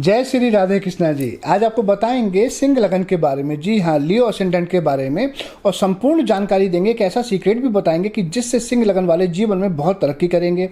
जय श्री राधे कृष्णा जी। आज आपको बताएंगे सिंह लगन के बारे में। जी हाँ, लियो असेंडेंट के बारे में, और संपूर्ण जानकारी देंगे। एक ऐसा सीक्रेट भी बताएंगे कि जिससे सिंह लगन वाले जीवन में बहुत तरक्की करेंगे।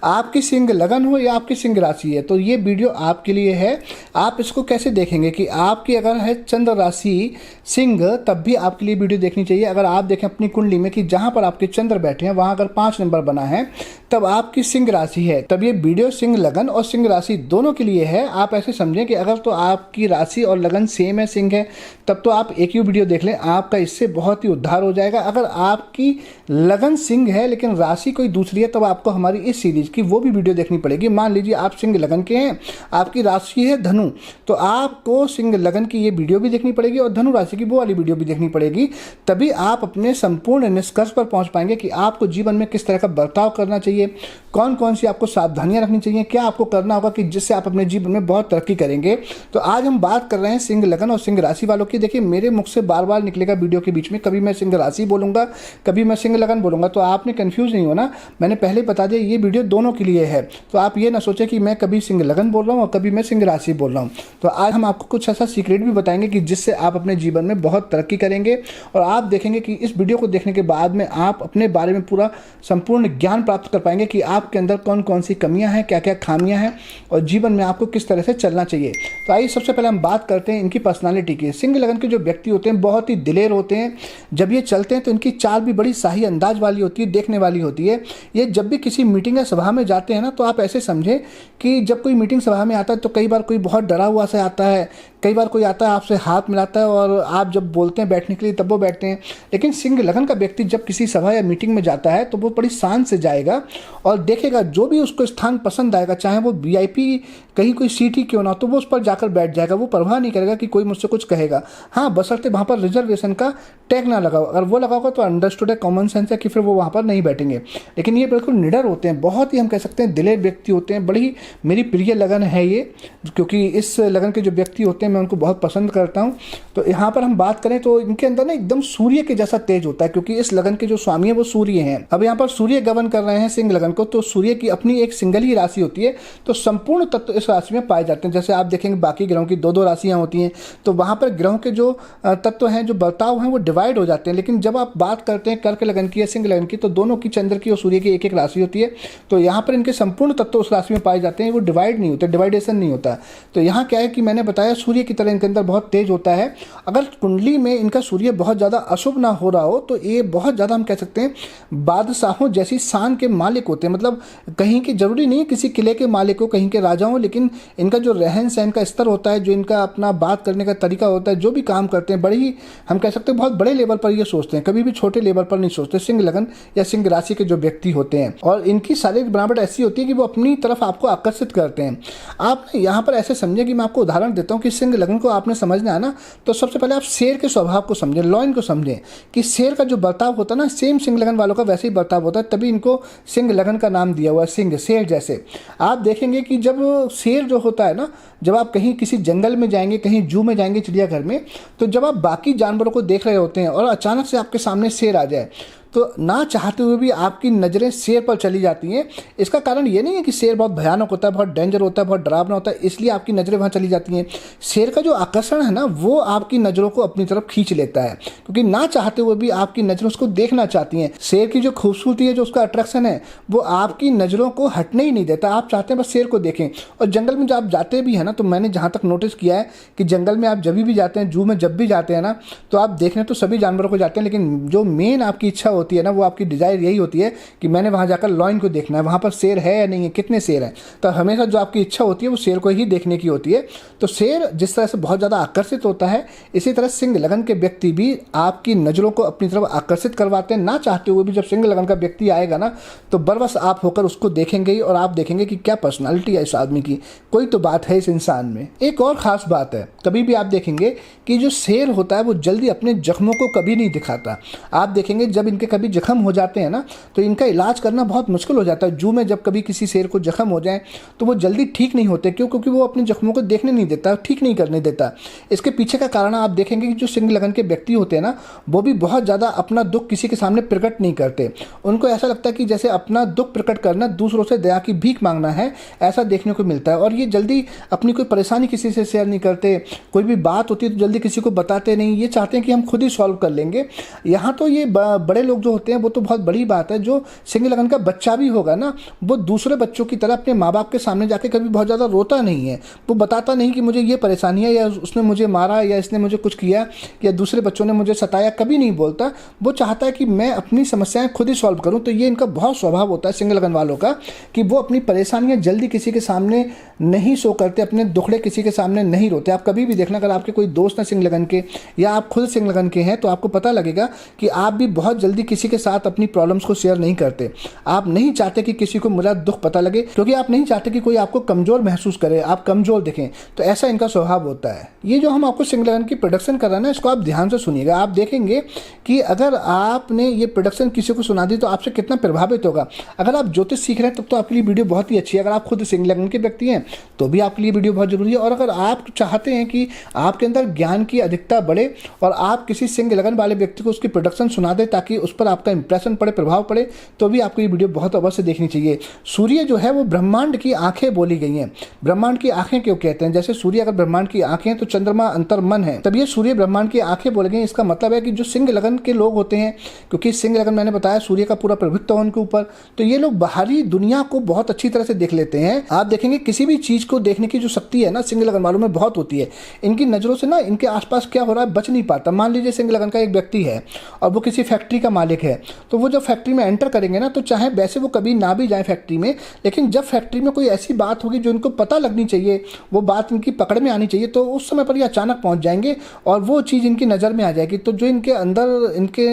आपकी सिंह लगन हो या आपकी सिंह राशि है तो ये वीडियो आपके लिए है। आप इसको कैसे देखेंगे कि आपकी अगर है चंद्र राशि सिंह, तब भी आपके लिए वीडियो देखनी चाहिए। अगर आप देखें अपनी कुंडली में कि जहाँ पर आपके चंद्र बैठे हैं वहाँ अगर 5 नंबर बना है तब आपकी सिंह राशि है। तब ये वीडियो सिंह लगन और सिंह राशि दोनों के लिए है। आप ऐसे समझें कि अगर तो आपकी राशि और लगन सेम है, सिंह है, तब तो आप एक ही वीडियो देख लें, आपका इससे बहुत ही उद्धार हो जाएगा। अगर आपकी लगन सिंह है लेकिन राशि कोई दूसरी है, तब आपको हमारी इस सीरीज की वो भी वीडियो देखनी पड़ेगी। मान लीजिए आप सिंह लगन के हैं, आपकी राशि है धनु, तो आपको सिंह लगन की ये वीडियो भी देखनी पड़ेगी और धनु राशि की वो वाली वीडियो भी देखनी पड़ेगी। तभी आप अपने संपूर्ण निष्कर्ष पर पहुंच पाएंगे कि आपको जीवन में किस तरह का बर्ताव करना चाहिए, कौन कौन सी आपको सावधानियां रखनी चाहिए, क्या आपको करना होगा कि जिससे आप अपने जीवन में बहुत तरक्की करेंगे। तो आज हम बात कर रहे हैं सिंह लगन और सिंह राशि वालों की। देखिए, मेरे मुख से बार बार निकलेगा वीडियो के बीच में, कभी मैं सिंह राशि बोलूंगा, कभी मैं सिंह लगन बोलूंगा, तो आपने कंफ्यूज नहीं होना। मैंने पहले बता दिया ये वीडियो दोनों के लिए है, तो आप ये ना सोचें कि मैं कभी सिंह लगन बोल रहा हूँ और कभी मैं सिंह राशि बोल रहा हूँ। तो आज हम आपको कुछ ऐसा सीक्रेट भी बताएंगे कि जिससे आप अपने जीवन में बहुत तरक्की करेंगे। और आप देखेंगे कि इस वीडियो को देखने के बाद में आप अपने बारे में पूरा संपूर्ण ज्ञान प्राप्त कर पाएंगे कि आपके अंदर कौन कौन सी कमियां हैं, क्या क्या खामियां हैं, और जीवन में आपको किस तरह से चलना चाहिए। तो आइए सबसे पहले हम बात करते हैं इनकी पर्सनालिटी की। सिंह लगन के जो व्यक्ति होते हैं बहुत ही दिलेर होते हैं। जब ये चलते हैं तो इनकी चाल भी बड़ी शाही अंदाज वाली होती है, देखने वाली होती है। ये जब भी किसी मीटिंग या सभा में जाते हैं ना, तो आप ऐसे समझें कि जब कोई मीटिंग सभा में आता है तो कई बार कोई बहुत डरा हुआ सा आता है, कई बार कोई आता है आपसे हाथ मिलाता है और आप जब बोलते हैं बैठने के लिए तब वो बैठते हैं। लेकिन सिंह लगन का व्यक्ति जब किसी सभा या मीटिंग में जाता है तो वो बड़ी शान से जाएगा और देखेगा जो भी उसको स्थान पसंद आएगा, चाहे वो वीआईपी कहीं कोई सीट ही क्यों ना, तो वो उस पर जाकर बैठ जाएगा। वो परवाह नहीं करेगा कि कोई मुझसे कुछ कहेगा। हाँ, बशर्ते वहाँ पर रिजर्वेशन का टैग ना लगाओ। अगर वो लगाओगे तो अंडरस्टूड है, कॉमन सेंस है कि फिर वो वहाँ पर नहीं बैठेंगे। लेकिन ये बिल्कुल निडर होते हैं, बहुत ही हम कह सकते हैं दिलेर व्यक्ति होते हैं। बड़ी मेरी प्रिय लगन है ये, क्योंकि इस लगन के जो व्यक्ति होते हैं मैं उनको बहुत पसंद करता हूँ। तो यहाँ पर हम बात करें तो इनके अंदर ना एकदम सूर्य के जैसा तेज होता है, क्योंकि इस लगन के जो स्वामी है वो सूर्य हैं। अब यहाँ पर सूर्य गमन कर रहे हैं सिंह लगन को, तो सूर्य की अपनी एक सिंगल ही राशि होती है, तो संपूर्ण तत्व इस राशि में पाए जाते हैं। जैसे आप देखेंगे बाकी ग्रहों की 2-2 राशियां होती हैं, तो वहाँ पर ग्रहों के जो तत्व हैं, जो बर्ताव हैं, वो डिवाइड हो जाते हैं। लेकिन जब आप बात करते हैं कर्क लगन की या सिंह लगन की, तो दोनों की चंद्र की और सूर्य की एक एक राशि होती है। तो यहाँ पर इनके संपूर्ण तत्व उस राशि में पाए जाते हैं, वो डिवाइड नहीं होते, डिवाइडेशन नहीं होता। तो यहाँ क्या है कि मैंने बताया सूर्य की तरह इनके अंदर बहुत तेज होता है। अगर कुंडली में इनका सूर्य बहुत ज़्यादा अशुभ ना हो रहा हो तो ये बहुत ज़्यादा हम कह सकते हैं बादशाहों जैसी शान के मालिक होते हैं। मतलब कहीं के जरूरी नहीं है किसी किले के मालिक हो, कहीं के राजा हो, लेकिन इनका जो रहन सहन का स्तर होता है, जो इनका अपना बात करने का तरीका होता है, जो भी काम करते हैं, बड़ी ही हम कह सकते हैं बहुत बड़े लेवल पर ये सोचते हैं, कभी भी छोटे लेवल पर नहीं सोचते। सिंह लगन या सिंह राशि के जो व्यक्ति होते हैं, और इनकी शारीरिक बनावट ऐसी होती है कि वो अपनी तरफ आपको आकर्षित करते हैं। आप यहाँ पर ऐसे समझें कि मैं आपको उदाहरण देता हूँ कि सिंह लगन को आपने समझना है ना, तो सबसे पहले आप शेर के स्वभाव को समझें, लॉयन को समझें कि शेर का जो बर्ताव होता है ना, सेम सिंह लगन वालों का वैसे ही बर्ताव होता है, तभी इनको सिंह लगन का नाम दिया हुआ है, सिंह, शेर जैसे। आप देखेंगे कि जब शेर जो होता है ना, जब आप कहीं किसी जंगल में जाएंगे, कहीं जू में जाएंगे, चिड़ियाघर में, तो जब आप बाकी जानवरों को देख रहे होते हैं और अचानक से आपके सामने शेर आ जाए, तो ना चाहते हुए भी आपकी नज़रें शेर पर चली जाती हैं। इसका कारण ये नहीं है कि शेर बहुत भयानक होता है, बहुत डेंजर होता है, बहुत डरावना होता है, इसलिए आपकी नज़रें वहाँ चली जाती हैं। शेर का जो आकर्षण है ना, वो आपकी नज़रों को अपनी तरफ खींच लेता है, क्योंकि ना चाहते हुए भी आपकी नज़रें उसको देखना चाहती हैं। शेर की जो खूबसूरती है, जो उसका अट्रैक्शन है, वो आपकी नज़रों को हटने ही नहीं देता। आप चाहते हैं बस शेर को देखें। और जंगल में जब आप जाते भी हैं ना, तो मैंने जहाँ तक नोटिस किया है कि जंगल में आप जब भी जाते हैं, जू में जब भी जाते हैं ना, तो आप देखने तो सभी जानवरों को जाते हैं, लेकिन जो मेन आपकी इच्छा होती है ना, वो आपकी डिजायर यही होती है कि मैंने वहां जाकर लॉयन को देखना है, वहां पर शेर है या नहीं है, कितने शेर हैं। तो हमेशा जो आपकी इच्छा होती है वो शेर को ही देखने की होती है। तो शेर जिस तरह से बहुत ज़्यादा आकर्षित होता है, इसी तरह सिंह लगन के व्यक्ति भी आपकी नज़रों को अपनी तरफ आकर्षित करवाते हैं। ना चाहते हुए भी जब सिंह लगन का व्यक्ति आएगा ना, तो बरबस आप होकर उसको देखेंगे ही, और आप देखेंगे कि क्या पर्सनालिटी है इस आदमी की, कोई तो बात है इस इंसान में। एक और ख़ास बात है, कभी भी आप देखेंगे कि जो शेर होता है वो जल्दी अपने जख्मों को कभी नहीं दिखाता। आप देखेंगे जब इनके इनके कभी जख्म हो जाते हैं ना, तो इनका इलाज करना बहुत मुश्किल हो जाता है। जू में जब कभी किसी शेर को जख्म हो जाए तो वो जल्दी ठीक नहीं होते। क्यों? क्योंकि वो अपने जख्मों को देखने नहीं देता, ठीक नहीं करने देता। इसके पीछे का कारण आप देखेंगे कि जो सिंह लगन के व्यक्ति होते हैं ना, वो भी बहुत ज़्यादा अपना दुख किसी के सामने प्रकट नहीं करते। उनको ऐसा लगता है कि जैसे अपना दुख प्रकट करना दूसरों से दया की भीख मांगना है, ऐसा देखने को मिलता है। और ये जल्दी अपनी कोई परेशानी किसी से शेयर नहीं करते, कोई भी बात होती है तो जल्दी किसी को बताते नहीं, ये चाहते हैं कि हम खुद ही सॉल्व कर लेंगे। यहाँ तो ये बड़े लोग जो होते हैं वो तो बहुत बड़ी बात है, जो सिंह लगन का बच्चा भी होगा ना, वो दूसरे बच्चों की तरह अपने माँ बाप के सामने जाके कभी बहुत ज़्यादा रोता नहीं है। वो बताता नहीं कि मुझे ये परेशानी है, या उसने मुझे मारा, या इसने मुझे कुछ किया, या दूसरे बच्चों ने मुझे सताया, कभी नहीं बोलता। वो चाहता है कि मैं अपनी समस्याएं खुद ही सॉल्व करूं। तो ये इनका बहुत स्वभाव होता है सिंह लगन वालों का, कि वो अपनी परेशानियां जल्दी किसी के सामने नहीं शो करते, अपने दुखड़े किसी के सामने नहीं रोते। आप कभी भी देखना, अगर आपके कोई दोस्त हैं सिंह लगन के, या आप खुद सिंह लगन के हैं, तो आपको पता लगेगा कि आप भी बहुत जल्दी किसी के साथ अपनी प्रॉब्लम्स को शेयर नहीं करते। आप नहीं चाहते कि किसी को मेरा दुख पता लगे, क्योंकि आप नहीं चाहते कि कोई आपको कमजोर महसूस करे, आप कमजोर दिखें। तो ऐसा इनका स्वभाव होता है। ये जो हम आपको सिंह लगन की प्रोडक्शन कर रहे हैं ना, इसको आप ध्यान से सुनिएगा। आप देखेंगे कि अगर आपने ये प्रोडक्शन किसी को सुना दी तो आपसे कितना प्रभावित होगा। अगर आप ज्योतिष सीख रहे हैं तब तो आपके लिए वीडियो बहुत ही अच्छी है। अगर आप खुद सिंह लगन के व्यक्ति हैं तो भी आपके लिए वीडियो बहुत जरूरी है। और अगर आप चाहते हैं कि आपके अंदर ज्ञान की अधिकता बढ़े और आप किसी सिंह लगन वाले व्यक्ति को उसकी प्रोडक्शन सुना दें ताकि उस पर आपका इंप्रेशन पड़े, प्रभाव पड़े, तो भी आपको ये वीडियो बहुत अवश्य देखनी चाहिए। सूर्य जो है वो ब्रह्मांड की आंखें बोली गई हैं। ब्रह्मांड की आंखें क्यों कहते हैं? जैसे सूर्य अगर ब्रह्मांड की आंखें हैं तो चंद्रमा अंतर्मन है, तब ये सूर्य ब्रह्मांड की आंखें बोले गई। इसका मतलब है कि जो सिंह लगन के लोग होते हैं, क्योंकि सिंह लगन मैंने बताया सूर्य का पूरा प्रभुत्व है उनके ऊपर, तो ये लोग बाहरी दुनिया को बहुत अच्छी तरह से देख लेते हैं। आप देखेंगे किसी भी चीज को देखने की जो शक्ति है ना, सिंह लगन वालों में बहुत होती है। इनकी नजरों से ना इनके आसपास क्या हो रहा है बच नहीं पाता। मान लीजिए सिंह लगन का एक व्यक्ति है और वो किसी फैक्ट्री का मालिक है, तो वो जब फैक्ट्री में एंटर करेंगे ना, तो चाहे वैसे वो कभी ना भी जाए फैक्ट्री में, लेकिन जब फैक्ट्री में कोई ऐसी बात होगी जो इनको पता लगनी चाहिए, वो बात इनकी पकड़ में आनी चाहिए, तो उस समय पर ये अचानक पहुंच जाएंगे और वो चीज़ इनकी नज़र में आ जाएगी। तो जो इनके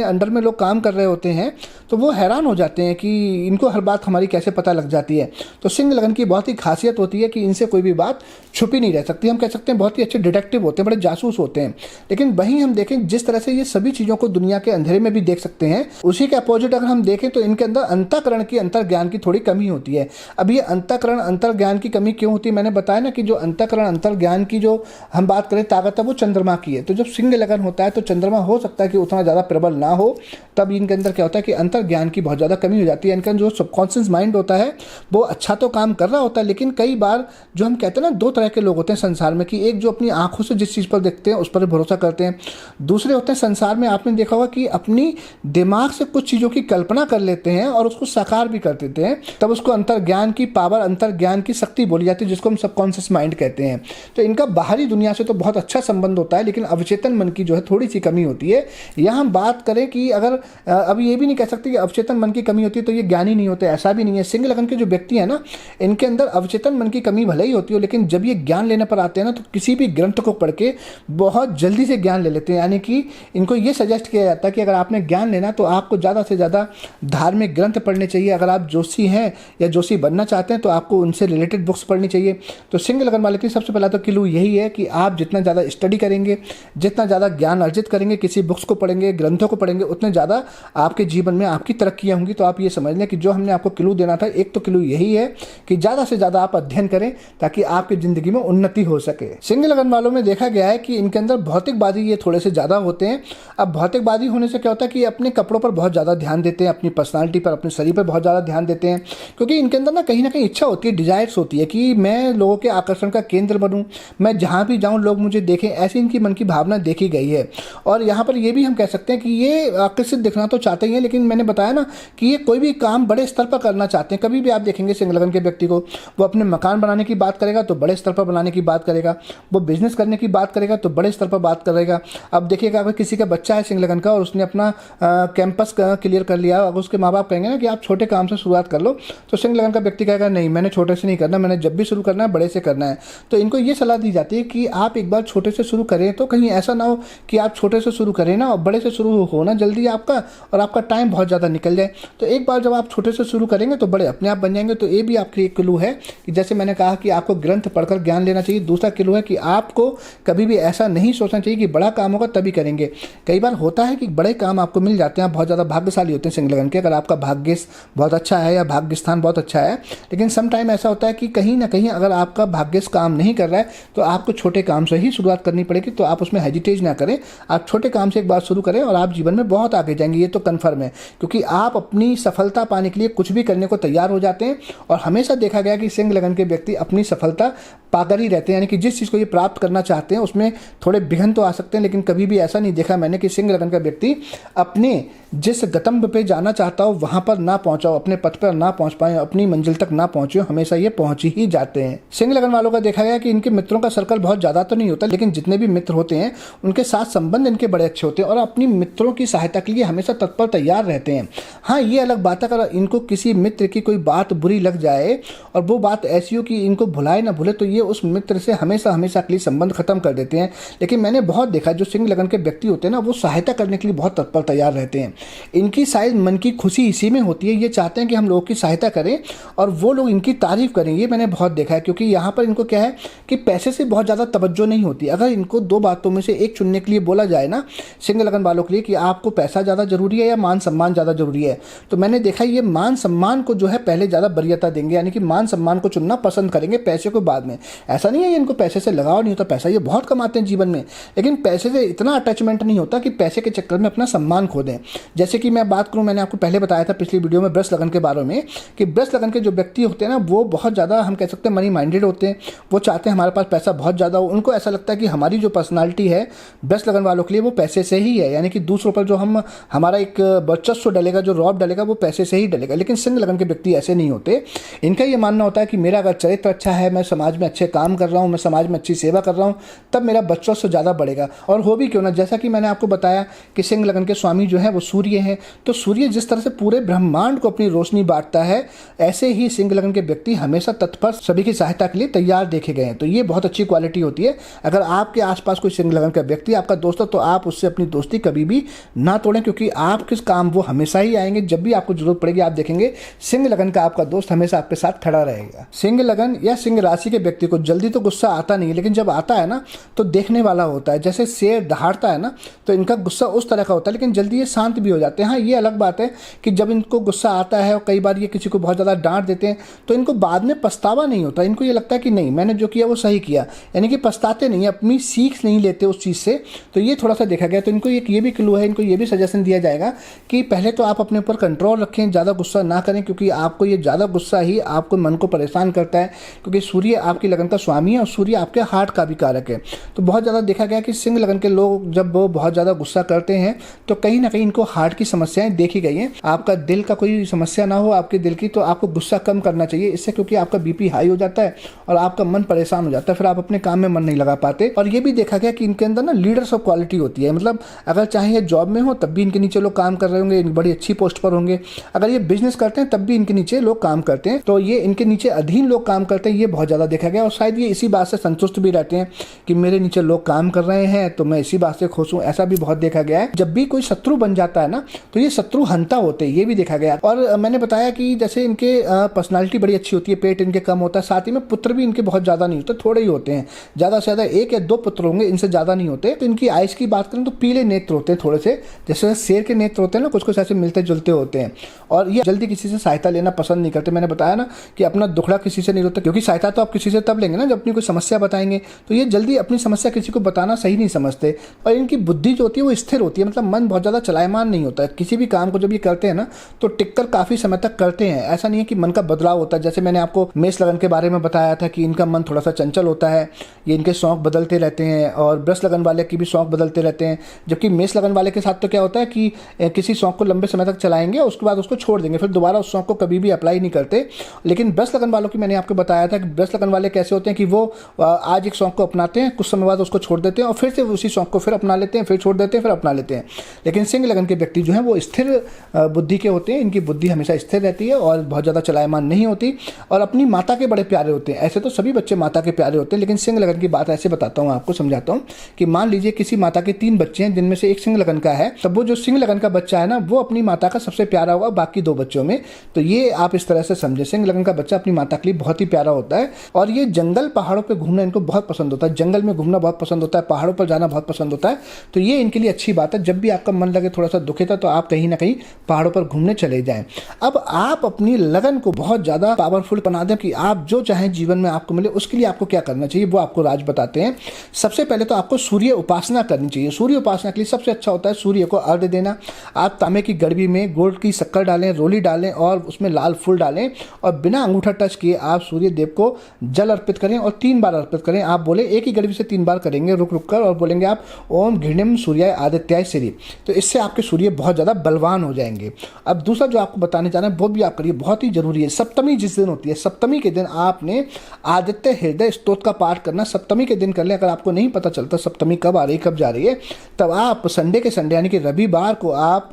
अंडर में लोग काम कर रहे होते हैं तो वो हैरान हो जाते हैं कि इनको हर बात हमारी कैसे पता लग जाती है। तो सिंह लगन की बहुत ही खासियत होती है कि इनसे कोई भी बात छुपी नहीं रह सकती। हम कह सकते हैं बहुत ही अच्छे डिटेक्टिव होते हैं, बड़े जासूस होते हैं। लेकिन वहीं हम देखें जिस तरह से ये सभी चीज़ों को दुनिया के अंधेरे में भी देख सकते हैं, उसी के अपोजिट अगर हम देखें तो इनके अंदर अंतःकरण की, अंतर्ज्ञान की थोड़ी कमी होती है। अब ये अंतःकरण अंतर्ज्ञान की कमी क्यों होती है? मैंने बताया ना कि जो अंतःकरण अंतर्ज्ञान की जो हम बात करें ताकत है वो चंद्रमा की है। तो जब सिंह लगन होता है तो चंद्रमा हो सकता है कि उतना ज़्यादा प्रबल ना हो, तब इनके अंदर क्या होता है कि अंतर्ज्ञान की बहुत ज़्यादा कमी हो जाती है। इनका जो सबकॉन्शियस माइंड होता है वो अच्छा तो काम कर रहा होता है, लेकिन कई बार जो हम कहते हैं ना, दो तरह के लोग होते हैं संसार में, कि एक जो अपनी आंखों से जिस चीज़ पर देखते हैं उस पर भरोसा करते हैं, दूसरे होते हैं संसार में आपने देखा होगा कि अपनी दिमाग से कुछ चीज़ों की कल्पना कर लेते हैं और उसको साकार भी कर देते हैं, तब उसको अंतर्ज्ञान की पावर, अंतर्ज्ञान की शक्ति बोली जाती है, जिसको हम सबकॉन्शियस माइंड कहते हैं। तो इनका बाहरी दुनिया से तो बहुत अच्छा संबंध होता है, लेकिन अवचेतन मन की जो है थोड़ी सी कमी होती है। यहाँ हम बात करें कि अगर अभी ये भी नहीं कह सकते कि अवचेतन मन की कमी होती है तो ये ज्ञानी नहीं होते, ऐसा भी नहीं है। सिंह लगन के जो व्यक्ति है ना, इनके अंदर अवचेतन मन की कमी भले ही होती हो, लेकिन जब ये ज्ञान लेने पर आते हैं ना, तो किसी भी ग्रंथ को पढ़ के बहुत जल्दी से ज्ञान ले लेते हैं। यानी कि इनको ये सजेस्ट किया जाता है कि अगर आपने ज्ञान लेना तो आपको ज़्यादा से ज़्यादा धार्मिक ग्रंथ पढ़ने चाहिए। अगर आप जोशी हैं या जोशी बनना चाहते हैं तो आपको उनसे रिलेटेड बुक्स पढ़नी चाहिए। तो सिंह लगन वाले की सबसे पहला तो क्लू यही है कि आप जितना ज़्यादा स्टडी करेंगे, जितना ज़्यादा ज्ञान अर्जित करेंगे, किसी बुक्स को पढ़ेंगे, ग्रंथों को पढ़ेंगे, उतने ज़्यादा आपके जीवन में आपकी तरक्कियाँ होंगी। तो आप ये समझ लें कि जो हमने आपको क्लू देना था, एक तो क्लू यही है कि ज़्यादा से ज़्यादा आप अध्ययन करें ताकि आपकी ज़िंदगी में उन्नति हो सके। सिंह लगन वालों में देखा गया है कि इनके अंदर भौतिकवादी ये थोड़े से ज़्यादा होते हैं। अब भौतिकवादी होने से क्या होता है कि अपने कपड़ों पर बहुत ज़्यादा ध्यान देते हैं, अपनी पर्सनालिटी पर, अपने शरीर पर बहुत ज़्यादा ध्यान देते हैं, क्योंकि इनके अंदर ना कहीं इच्छा होती है, डिजायर्स होती है कि मैं लोगों के आकर्षण का केंद्र बनूं, मैं जहाँ भी जाऊँ लोग मुझे देखें, ऐसी इनकी मन की भावना देखी गई है। और यहाँ पर ये भी हम कह सकते हैं कि ये आकर्षित दिखना तो चाहते ही हैं, लेकिन मैंने बताया ना कि ये कोई भी काम बड़े स्तर पर करना चाहते हैं। कभी भी आप देखेंगे सिंह लगन के व्यक्ति को, वो अपने मकान बनाने की बात करेगा तो बड़े स्तर पर बनाने की बात करेगा, वो बिजनेस करने की बात करेगा तो बड़े स्तर पर बात करेगा। अब देखिएगा अगर किसी का बच्चा है सिंह लगन का और उसने अपना कैंपस क्लियर कर लिया, अगर उसके माँ बाप कहेंगे ना कि आप छोटे काम से शुरुआत कर लो, तो सिंह लगन का व्यक्ति कहेगा नहीं, मैंने छोटे से नहीं करना, मैंने जब भी शुरू करना है बड़े से करना है। तो इनको ये सलाह दी जाती है कि आप एक बार छोटे से शुरू करें, तो कहीं ऐसा ना हो कि आप छोटे से शुरू करें ना और बड़े से शुरू हो ना जल्दी आपका, और आपका टाइम बहुत ज़्यादा निकल जाए। तो एक बार जब आप छोटे से शुरू करेंगे तो बड़े अपने आप बन जाएंगे। तो ये भी आपकी एक क्लू है कि जैसे मैंने कहा कि आपको ग्रंथ पढ़कर ज्ञान लेना चाहिए। दूसरा क्लू है कि आपको कभी भी ऐसा नहीं सोचना चाहिए कि बड़ा काम होगा तभी करेंगे। कई बार होता है कि बड़े काम आपको मिल जाते हैं, होते हैं, आप बहुत ज़्यादा भाग्यशाली होते हैं सिंह लगन के, अगर आपका भाग्य बहुत अच्छा है या भाग्य स्थान बहुत अच्छा है। लेकिन सम टाइम ऐसा होता है कि कहीं ना कहीं अगर आपका भाग्य काम नहीं कर रहा है तो आपको छोटे काम से ही शुरुआत करनी पड़ेगी। तो आप उसमें हेजिटेज ना करें, आप छोटे काम से एक बार शुरू करें और आप जीवन में बहुत आगे जाएंगे, ये तो कन्फर्म है। क्योंकि आप अपनी सफलता पाने के लिए कुछ भी करने को तैयार हो जाते हैं। और हमेशा देखा गया कि सिंह लगन के व्यक्ति अपनी सफलता पाकर ही रहते हैं, यानी कि जिस चीज़ को ये प्राप्त करना चाहते हैं उसमें थोड़े विघ्न तो आ सकते हैं, लेकिन कभी भी ऐसा नहीं देखा मैंने कि सिंह लगन का व्यक्ति अपने जिस गंतव्य पे जाना चाहता हो वहां पर ना पहुंचाओ, अपने पथ पर ना पहुंच पाए, अपनी मंजिल तक ना पहुंचे, हमेशा ये पहुंच ही जाते हैं। सिंह लगन वालों का देखा गया कि इनके मित्रों का सर्कल बहुत ज़्यादा तो नहीं होता, लेकिन जितने भी मित्र होते हैं उनके साथ संबंध इनके बड़े अच्छे होते हैं और अपनी मित्रों की सहायता के लिए हमेशा तत्पर तैयार रहते हैं। हाँ, ये अलग बात है अगर इनको किसी मित्र की कोई बात बुरी लग जाए और वो बात ऐसी हो कि इनको भुलाए ना भूले, तो ये उस मित्र से हमेशा हमेशा के लिए संबंध खत्म कर देते हैं। लेकिन मैंने बहुत देखा जो सिंह लगन के व्यक्ति होते हैं ना, वो सहायता करने के लिए बहुत तत्पर तैयार रहते हैं। इनकी शायद मन की खुशी इसी में होती है, ये चाहते हैं कि हम लोगों की सहायता करें और वो लोग इनकी तारीफ करें। ये मैंने बहुत देखा है, क्योंकि यहाँ पर इनको क्या है कि पैसे से बहुत ज़्यादा तवज्जो नहीं होती। अगर इनको दो बातों में से एक चुनने के लिए बोला जाए ना सिंह लगन वालों के लिए कि आपको पैसा ज़्यादा जरूरी है या मान सम्मान ज़्यादा जरूरी है, तो मैंने देखा ये मान सम्मान को जो है पहले ज़्यादा वरीयता देंगे, यानी कि मान सम्मान को चुनना पसंद करेंगे पैसे को बाद में। ऐसा नहीं है इनको पैसे से लगाव नहीं होता, पैसा ये बहुत कमाते हैं जीवन में, लेकिन पैसे से इतना अटैचमेंट नहीं होता कि पैसे के चक्कर में अपना सम्मान खो दें। जैसे कि मैं बात करूं, मैंने आपको पहले बताया था पिछली वीडियो में वृष लगन के बारे में कि वृष लगन के जो व्यक्ति होते हैं ना वो बहुत ज़्यादा हम कह सकते हैं मनी माइंडेड होते हैं। वो चाहते हैं हमारे पास पैसा बहुत ज़्यादा हो। उनको ऐसा लगता है कि हमारी जो पर्सनालिटी है वृष लगन वालों के लिए वो पैसे से ही है, यानी कि दूसरों पर जो हम हमारा एक वर्चस्व डलेगा, जो रौब डलेगा वो पैसे से ही डलेगा। लेकिन सिंह लगन के व्यक्ति ऐसे नहीं होते। इनका ये मानना होता है कि मेरा अगर चरित्र अच्छा है, मैं समाज में अच्छे काम कर रहा हूँ, मैं समाज में अच्छी सेवा कर रहा हूँ, तब मेरा वर्चस्व ज़्यादा बढ़ेगा। और हो भी क्यों ना, जैसा कि मैंने आपको बताया कि सिंह लगन के स्वामी जो है वो सूर्य हैं, तो सूर्य जिस तरह से पूरे ब्रह्मांड को अपनी रोशनी बांटता है, ऐसे ही सिंह लगन के व्यक्ति हमेशा तत्पर सभी की सहायता के लिए तैयार देखे गए हैं। तो ये बहुत अच्छी क्वालिटी होती है। अगर आपके आसपास कोई सिंह लगन का व्यक्ति आपका दोस्त हो तो आप उससे अपनी दोस्ती कभी भी ना तोड़ें, क्योंकि आप किस काम वो हमेशा ही आएंगे। जब भी आपको जरूरत पड़ेगी आप देखेंगे सिंह लगन का आपका दोस्त हमेशा आपके साथ खड़ा रहेगा। सिंह लगन या सिंह राशि के व्यक्ति को जल्दी तो गुस्सा आता नहीं, लेकिन जब आता है ना तो देखने वाला होता है। जैसे शेर दहाड़ता है ना तो इनका गुस्सा उस तरह का होता है, लेकिन जल्दी ये शांत भी हो जाते हैं। हाँ, ये अलग बात है कि जब इनको गुस्सा आता है और कई बार ये किसी को बहुत ज़्यादा डांट देते हैं तो इनको बाद में पछतावा नहीं होता। इनको ये लगता है कि नहीं, मैंने जो किया वो सही किया, यानी कि पछताते नहीं, अपनी सीख नहीं लेते उस चीज़ से। तो ये थोड़ा सा देखा गया। तो इनको एक ये भी क्लू है, इनको ये भी सजेशन दिया जाएगा कि पहले तो आप अपने ऊपर कंट्रोल रखें, ज़्यादा गुस्सा ना करें, क्योंकि आपको ये ज़्यादा गुस्सा ही आपको मन को परेशान करता है। क्योंकि सूर्य आपकी लगन का स्वामी है और सूर्य आपके हार्ट का भी कारक है। तो बहुत ज़्यादा देखा गया कि सिंह लगन के लोग जब वो बहुत ज़्यादा गुस्सा करते हैं तो कहीं ना कहीं इनको हार्ट की समस्याएं देखी गई हैं। आपका दिल का कोई समस्या ना हो आपके दिल की, तो आपको गुस्सा कम करना चाहिए इससे, क्योंकि आपका बीपी हाई हो जाता है और आपका मन परेशान हो जाता है, फिर आप अपने काम में मन नहीं लगा पाते। और ये भी देखा गया कि इनके अंदर ना लीडर्स ऑफ क्वालिटी होती है। मतलब अगर चाहे जॉब में हो तब भी इनके नीचे लोग काम कर रहे होंगे, बड़ी अच्छी पोस्ट पर होंगे। अगर ये बिजनेस करते हैं तब भी इनके नीचे लोग काम करते हैं, तो ये इनके नीचे अधीन लोग काम करते हैं। ये बहुत ज़्यादा देखा गया और शायद ये इसी बात से संतुष्ट भी रहते हैं कि मेरे नीचे लोग काम कर रहे हैं तो मैं इसी बात से खुश हूँ। ऐसा भी बहुत देखा गया है। जब भी कोई शत्रु बन जाता है ना तो ये शत्रु हंता होते हैं, ये भी देखा गया। और मैंने बताया कि जैसे इनके पर्सनालिटी बड़ी अच्छी होती है, पेट इनके कम होता है, साथ ही में पुत्र भी इनके बहुत ज़्यादा नहीं होते, थोड़े ही होते हैं। ज़्यादा से ज़्यादा 1 या 2 पुत्र होंगे, इनसे ज़्यादा नहीं होते। तो इनकी आइज की बात करें तो पीले नेत्र होते हैं थोड़े से, जैसे शेर के नेत्र होते हैं ना, कुछ कुछ ऐसे मिलते जुलते होते हैं। और ये जल्दी किसी से सहायता लेना पसंद नहीं करते। मैंने बताया ना कि अपना दुखड़ा किसी से नहीं होता, क्योंकि सहायता तो आप किसी से तब लेंगे ना जब अपनी कोई समस्या बताएंगे। तो ये जल्दी अपनी समस्या किसी को बताना सही नहीं समझते। और इनकी बुद्धि जो होती है वो स्थिर होती है, मतलब मन बहुत ज़्यादा चलायमान नहीं होता है। किसी भी काम को जब ये करते हैं ना तो टिककर काफ़ी समय तक करते हैं। ऐसा नहीं है कि मन का बदलाव होता है। जैसे मैंने आपको मेष लगन के बारे में बताया था कि इनका मन थोड़ा सा चंचल होता है, ये इनके शौक बदलते रहते हैं, और वृष लगन वाले की भी शौक बदलते रहते हैं। जबकि मेष लगन वाले के साथ तो क्या होता है कि किसी शौक को लंबे समय तक चलाएंगे, उसके बाद उसको छोड़ देंगे, फिर दोबारा उस शौक को कभी भी अप्लाई नहीं करते। लेकिन वृष लगन वालों की मैंने आपको बताया था कि वृष लगन वाले कैसे होते हैं कि वो आज एक शौक को अपनाते हैं, कुछ समय बाद उसको छोड़ देते हैं और फिर से उसी शौक को फिर अपना लेते हैं, फिर छोड़ देते हैं, फिर अपना लेते हैं। लेकिन सिंह लगन के व्यक्ति जो हैं वो स्थिर बुद्धि के होते हैं। इनकी बुद्धि हमेशा स्थिर रहती है और बहुत ज़्यादा चलायमान नहीं होती, और अपनी माता के बड़े प्यारे होते हैं। ऐसे तो सभी बच्चे माता के प्यारे होते हैं, लेकिन सिंह लगन की बात ऐसे बताता हूँ, आपको समझाता हूँ कि मान लीजिए किसी माता के 3 बच्चे हैं जिनमें से एक सिंह लगन का है, तब वो जो सिंह लगन का बच्चा है ना वो अपनी माता का सबसे प्यारा होगा बाकी 2 बच्चों में। तो ये आप इस तरह से समझे, सिंह लगन का बच्चा अपनी माता के लिए बहुत ही प्यारा होता है। और ये जंगल पहाड़ों पर घूमना इनको बहुत पसंद होता है, जंगल में घूमना बहुत पसंद होता है, पहाड़ों पर जाना बहुत पसंद होता है। तो ये इनके लिए अच्छी बात है। जब भी आपका मन लगे थोड़ा सा दुखे था तो आप कहीं ना कहीं पहाड़ों पर घूमने चले जाएं। अब आप अपनी लगन को बहुत ज़्यादा पावरफुल बना दें कि आप जो चाहें जीवन में आपको मिले, उसके लिए आपको क्या करना चाहिए वो आपको राज बताते हैं। सबसे पहले तो आपको सूर्य उपासना करनी चाहिए। सूर्य उपासना के लिए सबसे अच्छा होता है सूर्य को अर्घ्य देना। आप तांबे की गड़बी में गुड़ की शक्कर डालें, रोली डालें और उसमें लाल फूल डालें और बिना अंगूठा टच किए आप सूर्य देव को जल अर्पित करें और 3 बार अर्पित करें। आप बोले एक ही गड़बी से 3 बार करेंगे रुक रुक कर, और बोलेंगे आप ओम घृणिम सूर्याय आदित्याय श्री। तो इससे आपके सूर्य बहुत ज़्यादा बलवान हो जाएंगे। अब दूसरा जो आपको बताने जा रहे हैं वो भी आप करिए, बहुत ही जरूरी है। सप्तमी जिस दिन होती है, सप्तमी के दिन आपने आदित्य हृदय स्तोत्र का पाठ करना। सप्तमी के दिन कर लें। अगर आपको नहीं पता चलता सप्तमी कब आ रही कब जा रही है, तब आप संडे के संडे यानी कि रविवार को आप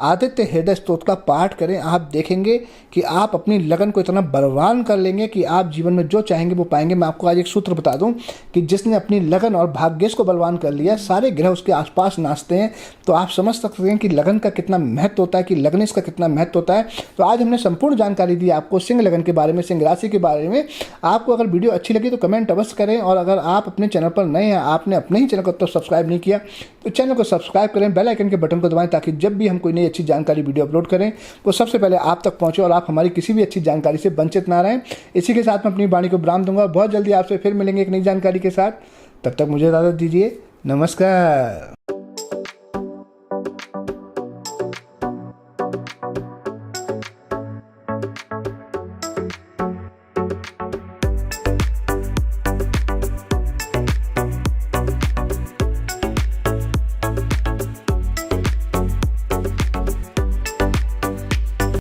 आदित्य हृदय स्तोत्र का पाठ करें। आप देखेंगे कि आप अपनी लगन को इतना बलवान कर लेंगे कि आप जीवन में जो चाहेंगे वो पाएंगे। मैं आपको आज एक सूत्र बता दूं कि जिसने अपनी लगन और भाग्येश को बलवान कर लिया, सारे ग्रह उसके आसपास नाचते हैं। तो आप समझ सकते हैं कि लगन का कितना महत्व होता है, कि लगनेश का कितना महत्व होता है। तो आज हमने संपूर्ण जानकारी दी आपको सिंह लगन के बारे में, सिंह राशि के बारे में। आपको अगर वीडियो अच्छी लगी तो कमेंट अवश्य करें, और अगर आप अपने चैनल पर नए हैं, आपने अपने ही चैनल को तो सब्सक्राइब नहीं किया तो चैनल को सब्सक्राइब करें, बेल आइकन के बटन को दबाएं ताकि जब भी हम कोई नई अच्छी जानकारी वीडियो अपलोड करें वो सबसे पहले आप तक पहुंचे और आप हमारी किसी भी अच्छी जानकारी से वंचित ना रहें। इसी के साथ मैं अपनी वाणी को विराम दूंगा। बहुत जल्दी आपसे फिर मिलेंगे एक नई जानकारी के साथ। तब तक मुझे इजाज़त दीजिए। नमस्कार।